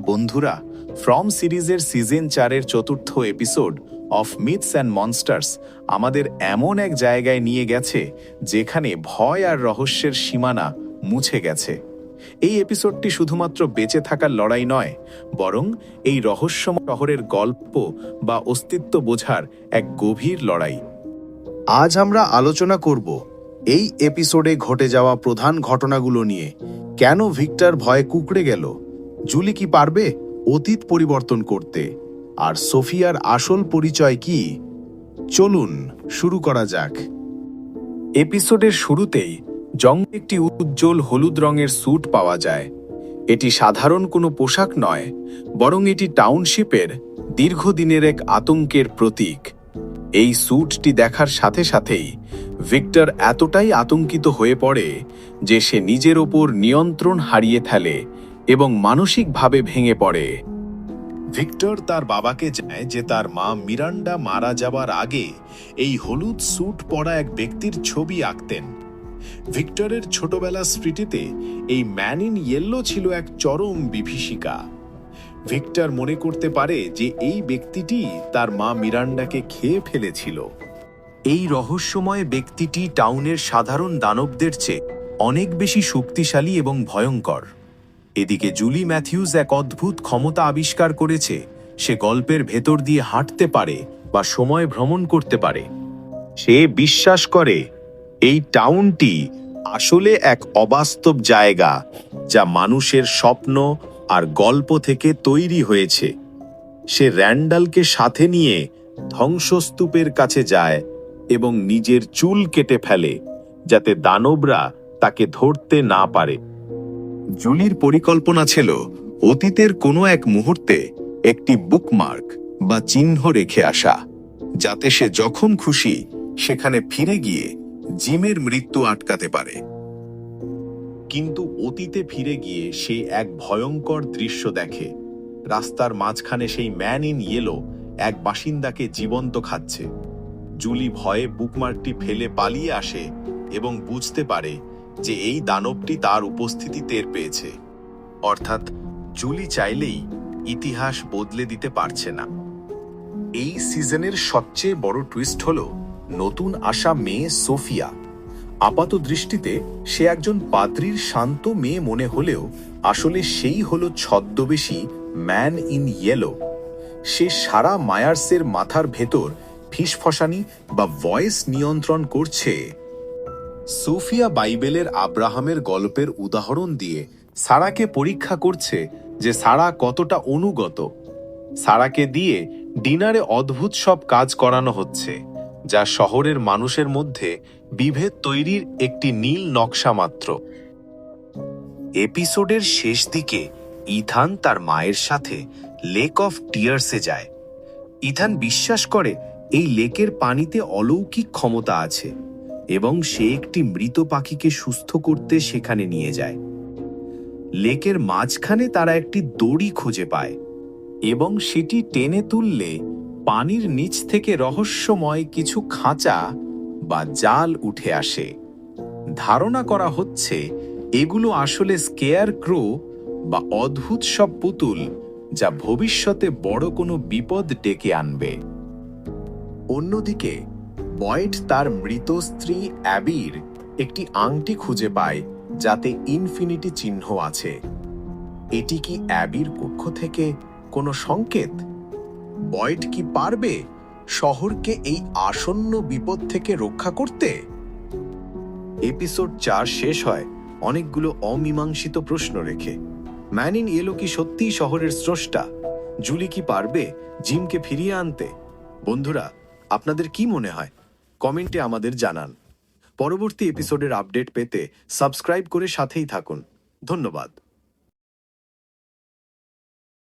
বন্ধুরা, ফ্রম সিরিজের সিজন 4-এর চতুর্থ episode of myths and monsters আমাদের এমন এক জায়গায় নিয়ে গেছে যেখানে ভয় আর রহস্যের সীমানা মুছে গেছে। এই এপিসোডটি শুধুমাত্র বেঁচে থাকার লড়াই নয়, বরং এই রহস্যময় শহরের গল্প বা অস্তিত্ব বোঝার এক গভীর লড়াই। আজ আমরা আলোচনা করব এই এপিসোডে ঘটে যাওয়া প্রধান ঘটনাগুলো নিয়ে। কেন ভিক্টর ভয়ে কুঁকড়ে গেল, জুলি কি পারবে অতীত পরিবর্তন করতে, আর সোফিয়ার আসল পরিচয় কি? চলুন শুরু করা যাক। এপিসোডের শুরুতেই জঙ্গলে একটি উজ্জ্বল হলুদ রঙের স্যুট পাওয়া যায়। এটি সাধারণ কোনো পোশাক নয়, বরং এটি টাউনশিপের দীর্ঘদিনের এক আতঙ্কের প্রতীক। এই স্যুটটি দেখার সাথে সাথেই ভিক্টর এতটাই আতঙ্কিত হয়ে পড়ে যে সে নিজের ওপর নিয়ন্ত্রণ হারিয়ে ফেলে এবং মানসিকভাবে ভেঙে পড়ে। ভিক্টর তার বাবাকে জানায় যে তার মা মিরান্ডা মারা যাবার আগে এই হলুদ স্যুট পরা এক ব্যক্তির ছবি আঁকতেন। ভিক্টরের ছোটবেলার স্মৃতিতে এই ম্যান ইন ইয়েলো ছিল এক চরম বিভীষিকা। ভিক্টর মনে করতে পারে যে এই ব্যক্তিটি তার মা মিরান্ডাকে খেয়ে ফেলেছিল। এই রহস্যময় ব্যক্তিটি টাউনের সাধারণ দানবদের চেয়ে অনেক বেশি শক্তিশালী এবং ভয়ঙ্কর। এদিকে জুলি ম্যাথিউস এক অদ্ভুত ক্ষমতা আবিষ্কার করেছে। সে গল্পের ভেতর দিয়ে হাঁটতে পারে বা সময় ভ্রমণ করতে পারে। সে বিশ্বাস করে এই টাউনটি আসলে এক অবাস্তব জায়গা, যা মানুষের স্বপ্ন আর গল্প থেকে তৈরি হয়েছে। সে র্যান্ডালকে সাথে নিয়ে ধ্বংসস্তূপের কাছে যায় এবং নিজের চুল কেটে ফেলে, যাতে দানবরা তাকে ধরতে না পারে। জুলির পরিকল্পনা ছিল অতীতের কোনো এক মুহূর্তে একটি বুকমার্ক বা চিহ্ন রেখে আসা, যাতে সে যখন খুশি সেখানে ফিরে গিয়ে জিমের মৃত্যু আটকাতে পারে। কিন্তু অতীতে ফিরে গিয়ে সে এক ভয়ঙ্কর দৃশ্য দেখে। রাস্তার মাঝখানে সেই ম্যান ইন ইয়েলো এক বাসিন্দাকে জীবন্ত খাচ্ছে। জুলি ভয়ে বুকমার্কটি ফেলে পালিয়ে আসে এবং বুঝতে পারে যে এই দানবটি তার উপস্থিতি টের পেয়েছে। অর্থাৎ জুলি চাইলেই ইতিহাস বদলে দিতে পারছে না। এই সিজনের সবচেয়ে বড় টুইস্ট হল নতুন আসা মেয়ে সোফিয়া। আপাত দৃষ্টিতে সে একজন পাদ্রীর শান্ত মেয়ে মনে হলেও আসলে সেই হলো ছদ্মবেশী ম্যান ইন ইয়েলো। সে সারা মায়ার্সের মাথার ভেতর ফিসফসানি বা ভয়েস নিয়ন্ত্রণ করছে। সোফিয়া বাইবেলের আব্রাহামের গল্পের উদাহরণ দিয়ে সারাকে পরীক্ষা করছে যে সারা কতটা অনুগত। সারাকে দিয়ে ডিনারে অদ্ভুত সব কাজ করানো হচ্ছে, যা শহরের মানুষের মধ্যে বিভেদ তৈরির একটি নীল নকশা মাত্র। এপিসোডের শেষ দিকে ইথান তার মায়ের সাথে লেক অফ টিয়ার্সে যায়। ইথান বিশ্বাস করে এই লেকের পানিতে অলৌকিক ক্ষমতা আছে এবং সে একটি মৃত পাখিকে সুস্থ করতে সেখানে নিয়ে যায়। লেকের মাঝখানে তারা একটি দড়ি খুঁজে পায় এবং সেটি টেনে তুললে পানির নিচ থেকে রহস্যময় কিছু খাঁচা বা জাল উঠে আসে। ধারণা করা হচ্ছে এগুলো আসলে স্কেয়ার ক্রো বা অদ্ভুত সব পুতুল, যা ভবিষ্যতে বড় কোনো বিপদ ডেকে আনবে। অন্যদিকে বয়েড তার মৃত স্ত্রী অ্যাবির একটি আংটি খুঁজে পায়, যাতে ইনফিনিটি চিহ্ন আছে। এটি কি অ্যাবির পক্ষ থেকে কোনো সংকেত? বয়েড কি পারবে শহরকে এই আসন্ন বিপদ থেকে রক্ষা করতে? এপিসোড 4 শেষ হয় অনেকগুলো অমীমাংসিত প্রশ্ন রেখে। ম্যান ইন ইয়েলো কি সত্যিই শহরের স্রষ্টা? জুলি কি পারবে জিমকে ফিরিয়ে আনতে? বন্ধুরা, আপনাদের কি মনে হয়? কমেন্টে আমাদের জানান। পরবর্তী এপিসোডের আপডেট পেতে সাবস্ক্রাইব করে সাথেই থাকুন। ধন্যবাদ।